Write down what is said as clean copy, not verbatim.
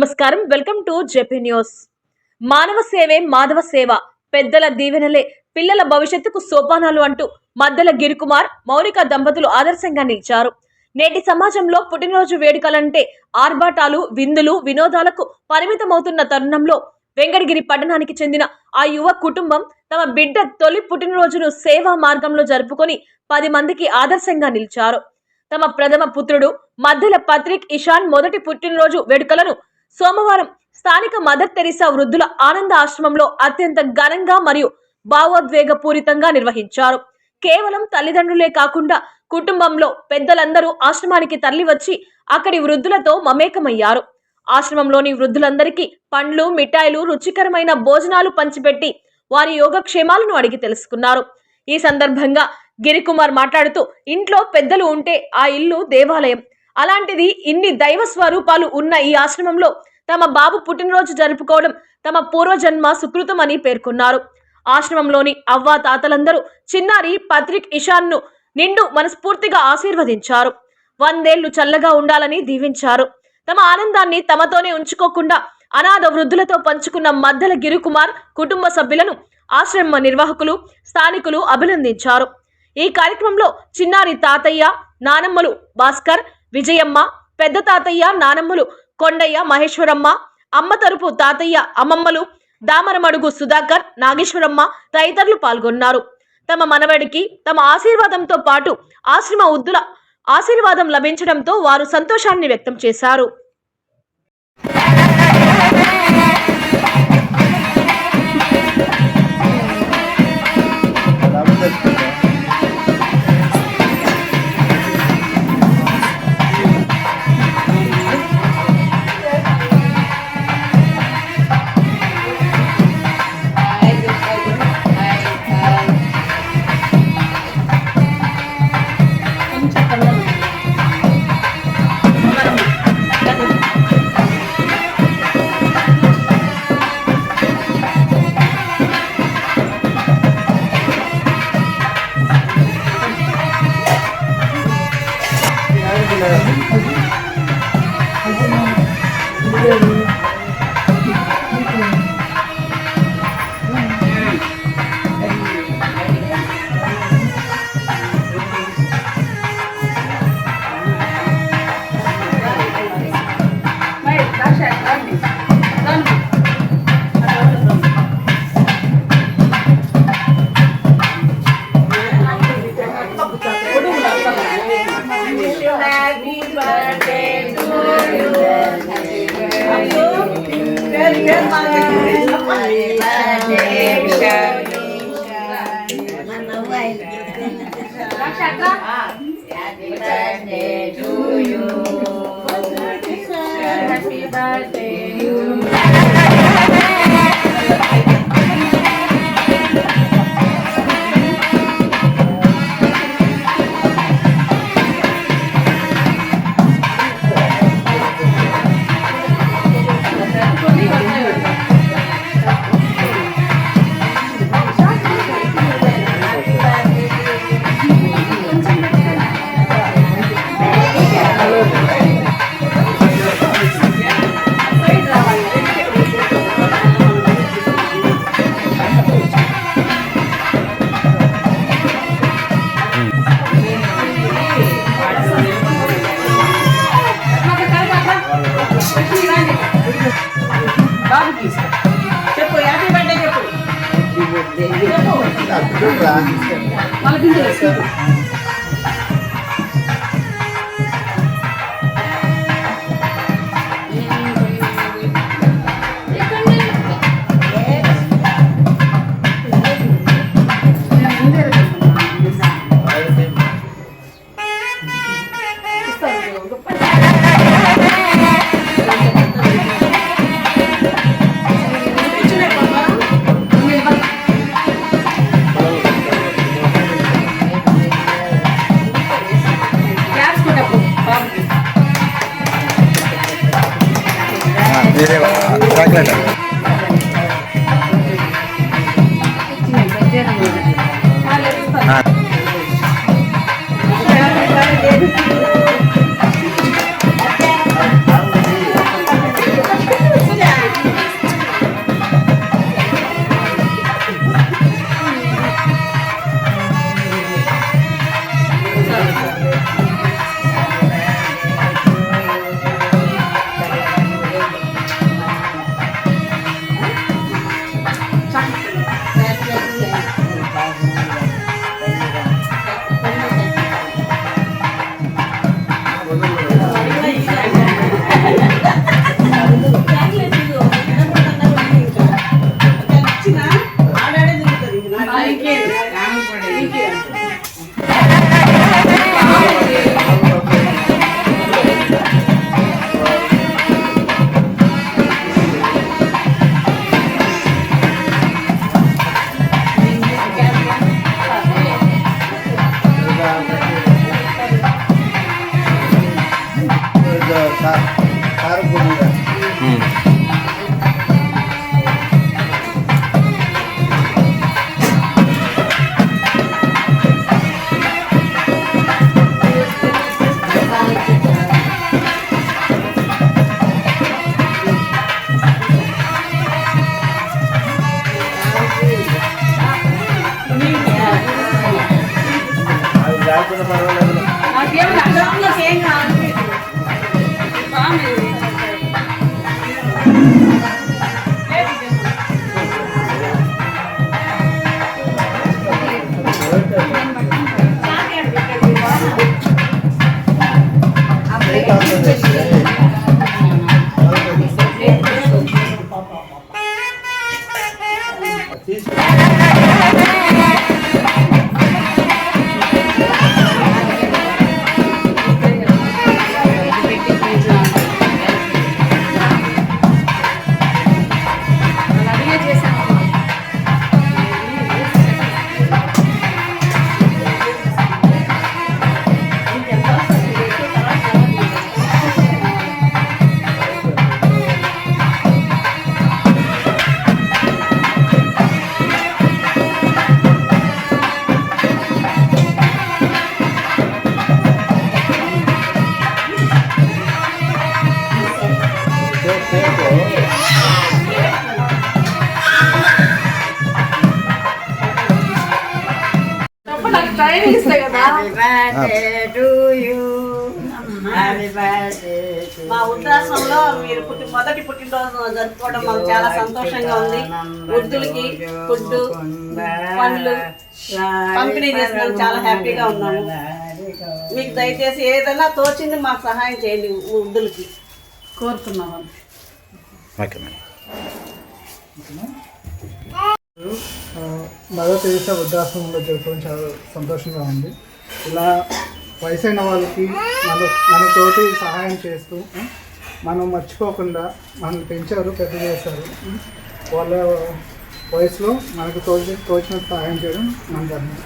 నమస్కారం, welcome to JP news. మానవ సేవే మాధవ సేవ, పెద్దల దీవెనలే పిల్లల భవిష్యత్తుకు సోపానాలు అంటూ మద్దెల గిరికుమార్, మౌనిక దంపతులు ఆదర్శంగా నిలిచారు. నేటి సమాజంలో పుట్టినరోజు వేడుకలంటే ఆర్భాటాలు, విందులు, వినోదాలకు పరిమితమవుతున్న తరుణంలో వెంకటగిరి పట్టణానికి చెందిన ఆ యువ కుటుంబం తమ బిడ్డ తొలి పుట్టినరోజును సేవా మార్గంలో జరుపుకొని 10 మందికి ఆదర్శంగా నిలిచారు. తమ ప్రథమ పుత్రుడు మద్దెల పత్రిక్ ఇషాన్ మొదటి పుట్టినరోజు వేడుకలను సోమవారం స్థానిక మదర్ తెరీసా వృద్ధుల ఆనంద ఆశ్రమంలో అత్యంత ఘనంగా మరియు భావోద్వేగపూరితంగా నిర్వహించారు. కేవలం తల్లిదండ్రులే కాకుండా కుటుంబంలో పెద్దలందరూ ఆశ్రమానికి తరలివచ్చి అక్కడి వృద్ధులతో మమేకమయ్యారు. ఆశ్రమంలోని వృద్ధులందరికీ పండ్లు, మిఠాయిలు, రుచికరమైన భోజనాలు పంచిపెట్టి వారి యోగక్షేమాలను అడిగి తెలుసుకున్నారు. ఈ సందర్భంగా గిరికుమార్ మాట్లాడుతూ, ఇంట్లో పెద్దలు ఉంటే ఆ ఇల్లు దేవాలయం, అలాంటిది ఇన్ని దైవ స్వరూపాలు ఉన్న ఈ ఆశ్రమంలో తమ బాబు పుట్టినరోజు జరుపుకోవడం తమ పూర్వజన్మ సుకృతం అని పేర్కొన్నారు. ఆశ్రమంలోని అవ్వ తాతలందరూ చిన్నారి పత్రిక్ ఇషాన్ ను నిండు మనస్ఫూర్తిగా ఆశీర్వదించారు. 100 ఏళ్లు చల్లగా ఉండాలని దీవించారు. తమ ఆనందాన్ని తమతోనే ఉంచుకోకుండా అనాథ వృద్ధులతో పంచుకున్న మద్దెల గిరికుమార్ కుటుంబ సభ్యులను ఆశ్రమ నిర్వాహకులు, స్థానికులు అభినందించారు. ఈ కార్యక్రమంలో చిన్నారి తాతయ్య, నానమ్మలు భాస్కర్, విజయమ్మ, పెద్ద తాతయ్య, నానమ్మలు కొండయ్య, మహేశ్వరమ్మ, అమ్మ తరపు తాతయ్య, అమ్మమ్మలు దామరమడుగు సుధాకర్, నాగేశ్వరమ్మ తదితరులు పాల్గొన్నారు. తమ మనవడికి తమ ఆశీర్వాదంతో పాటు ఆశ్రమ వృద్ధుల ఆశీర్వాదం లభించడంతో వారు సంతోషాన్ని వ్యక్తం చేశారు. Happy birthday to you. Happy birthday to you. చెప్పు హ్యాపీ బర్త్డే చెప్పు సార్ గురువుగా అది లేకుండా పర్వాలేదు. నాకేం అర్థంలో ఏం కాదు ట్రైనింగ్ ఇస్తాయి కదా. మా వృద్ధాశ్రమంలో మీరు మొదటి పుట్టినరోజు జరుపుకోవడం మాకు చాలా సంతోషంగా ఉంది. వృద్ధులకి ఫుడ్ పండ్లు పంపిణీ చేసినందుకు చాలా హ్యాపీగా ఉన్నాము. మీకు దయచేసి ఏదైనా తోచింది మాకు సహాయం చేయండి, వృద్ధులకి కోరుతున్నాము. మదర్ తెరీసా వృద్ధాశ్రమంలో జరపడం చాలా సంతోషంగా ఉంది. ఇలా వయసైన వాళ్ళకి మనతోటి సహాయం చేస్తూ మనం మర్చిపోకుండా మనల్ని పెంచారు, పెద్ద చేశారు. వాళ్ళ వయసులో మనకు తోచినంత సహాయం చేయడం మన ధర్మం.